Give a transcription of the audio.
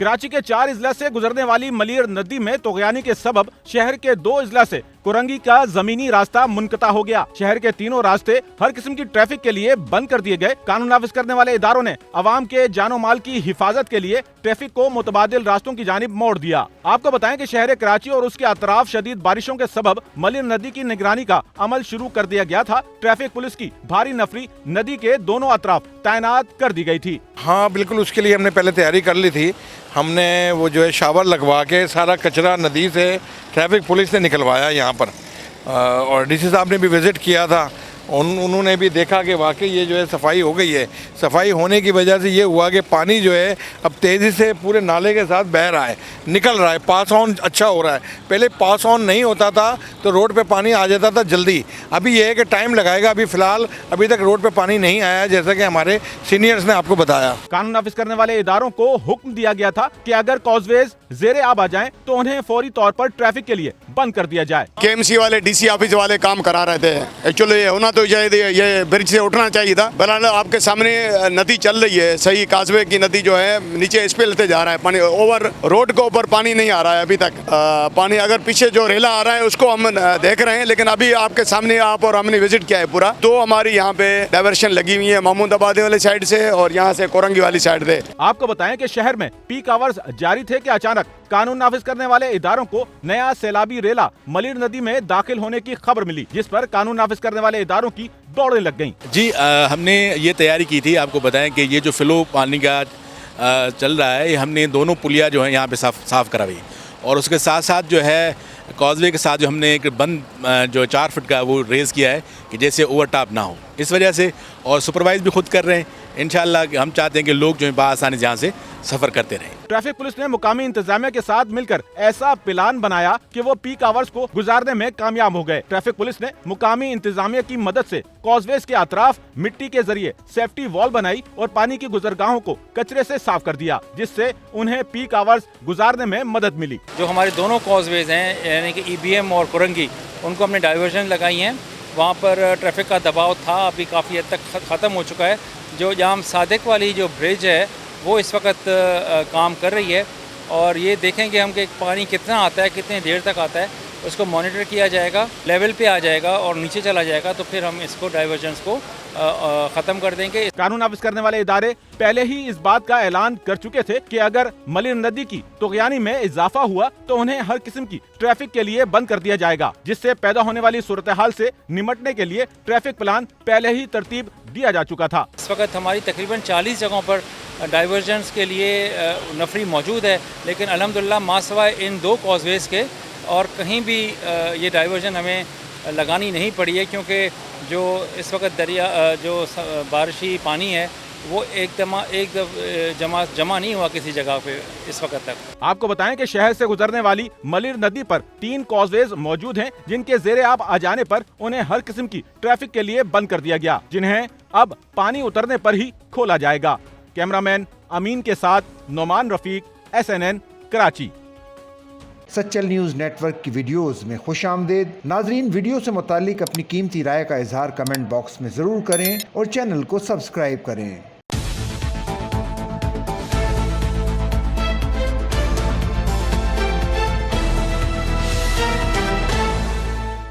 कराची के 4 अजला से गुजरने वाली मलिर नदी में तोगयानी के सबब शहर के 2 अजला से कुरंगी का जमीनी रास्ता मुनक़ता हो गया। शहर के तीनों रास्ते हर किस्म की ट्रैफिक के लिए बंद कर दिए गए। कानून नाफिज करने वाले इदारों ने अवाम के जानो माल की हिफाजत के लिए ट्रैफिक को मुतबादिल रास्तों की जानिब मोड़ दिया। आपको बताएं कि शहर कराची और उसके अतराफ शदीद बारिशों के सबब मलिर नदी की निगरानी का अमल शुरू कर दिया गया था। ट्रैफिक पुलिस की भारी नफरी नदी के दोनों अतराफ तैनात कर दी गई थी। हाँ बिल्कुल, उसके लिए हमने पहले तैयारी कर ली थी। हमने वो जो है शावर लगवा के सारा कचरा नदी से ट्रैफिक पुलिस ने निकलवाया यहाँ पर, और डीसी साहब ने भी विज़िट किया था। उन्होंने भी देखा कि वाकई ये जो है सफाई हो गई है। सफाई होने की वजह से ये हुआ कि पानी जो है अब तेज़ी से पूरे नाले के साथ बह रहा है, निकल रहा है, पास ऑन अच्छा हो रहा है। पहले पास ऑन नहीं होता था तो रोड पे पानी आ जाता था जल्दी। अभी ये है कि टाइम लगाएगा। अभी फ़िलहाल अभी तक रोड पे पानी नहीं आया है, जैसा कि हमारे सीनियर्स ने आपको बताया। कानून नाफिज करने वाले इदारों को हुक्म दिया गया था कि अगर कॉजवेज ज़ेरे आब आ जाएं तो उन्हें फौरी तौर पर ट्रैफिक के लिए बंद कर दिया जाए। KMC वाले DC ऑफिस वाले काम करा रहे थे। एक्चुअली होना तो ये ब्रिज से उठना चाहिए था। बहरहाल आपके सामने नदी चल रही है सही। काजवे की नदी जो है नीचे इस पे लेते जा रहा है पानी। ओवर रोड के ऊपर पानी नहीं आ रहा है अभी तक। पानी अगर पीछे जो रेला आ रहा है उसको हम देख रहे हैं, लेकिन अभी आपके सामने आप और हमने विजिट किया है पूरा। तो हमारी यहाँ पे डायवर्शन लगी हुई है महमूदाबाद वाली साइड से और यहाँ से कोरंगी वाली साइड से। आपको बताएं कि शहर में पीक आवर्स जारी थे कि अचानक कानून नाफिज करने वाले इदारों को नया सैलाबी रेला मलिर नदी में दाखिल होने की खबर मिली, जिस पर कानून नाफिज करने वाले इदारों की दौड़ें लग गईं। जी हमने ये तैयारी की थी। आपको बताएं कि ये जो फ्लो पानी का चल रहा है, हमने दोनों पुलिया जो है यहाँ पे साफ कराई, और उसके साथ साथ जो है कॉजवे के साथ जो हमने एक बंद जो 4 फुट का वो रेज़ किया है कि जैसे ओवरटॉप ना हो इस वजह से, और सुपरवाइज भी खुद कर रहे हैं। इंशाल्लाह हम चाहते हैं कि लोग जो है बआसानी यहाँ से सफ़र करते रहें। ट्रैफिक पुलिस ने मुकामी इंतजामिया के साथ मिलकर ऐसा प्लान बनाया कि वो पीक आवर्स को गुजारने में कामयाब हो गए। ट्रैफिक पुलिस ने मुकामी इंतजामिया की मदद से कॉजवेज के अतराफ मिट्टी के जरिए सेफ्टी वॉल बनाई और पानी की गुजरगाहों को कचरे से साफ कर दिया, जिससे उन्हें पीक आवर्स गुजारने में मदद मिली। जो हमारे दोनों कॉजवेज हैं यानी कि EBM और कुरंगी, उनको हमने डाइवर्जन लगाई हैं। वहाँ पर ट्रैफिक का दबाव था, अभी काफ़ी हद तक ख़त्म हो चुका है। जो जाम सादिक वाली जो ब्रिज है वो इस वक्त काम कर रही है, और ये देखेंगे हम कि पानी कितना आता है, कितनी देर तक आता है, उसको मॉनिटर किया जाएगा। लेवल पे आ जाएगा और नीचे चला जाएगा तो फिर हम इसको डाइवर्जन्स को ख़त्म कर देंगे। कानून नाफिज करने वाले इदारे पहले ही इस बात का ऐलान कर चुके थे कि अगर मलिर नदी की तोगयानी में इजाफा हुआ तो उन्हें हर किस्म की ट्रैफिक के लिए बंद कर दिया जाएगा, जिससे पैदा होने वाली सूरत हाल से निमटने के लिए ट्रैफिक प्लान पहले ही तरतीब दिया जा चुका था। इस वक्त हमारी तकरीबन 40 जगहों पर डाइवर्जन्स के लिए नफरी मौजूद है, लेकिन अल्हम्दुलिल्लाह मासवा इन 2 कॉजवेज के और कहीं भी ये डाइवर्जन हमें लगानी नहीं पड़ी है, क्योंकि जो इस वक्त दरिया जो बारिशी पानी है वो जमा नहीं हुआ किसी जगह पे इस वक्त तक। आपको बताएं कि शहर से गुजरने वाली मलिर नदी पर 3 कॉजवेज मौजूद हैं, जिनके ज़ेरे आब आ जाने पर उन्हें हर किस्म की ट्रैफिक के लिए बंद कर दिया गया, जिन्हें अब पानी उतरने पर ही खोला जाएगा। कैमरामैन अमीन के साथ Noman Rafiq, SNN Karachi. Sachal news network की वीडियोस में खुशामदीद। नाजरीन, वीडियो से मुतालिक अपनी कीमती राय का इजहार कमेंट बॉक्स में ज़रूर करें और चैनल को सब्सक्राइब करें।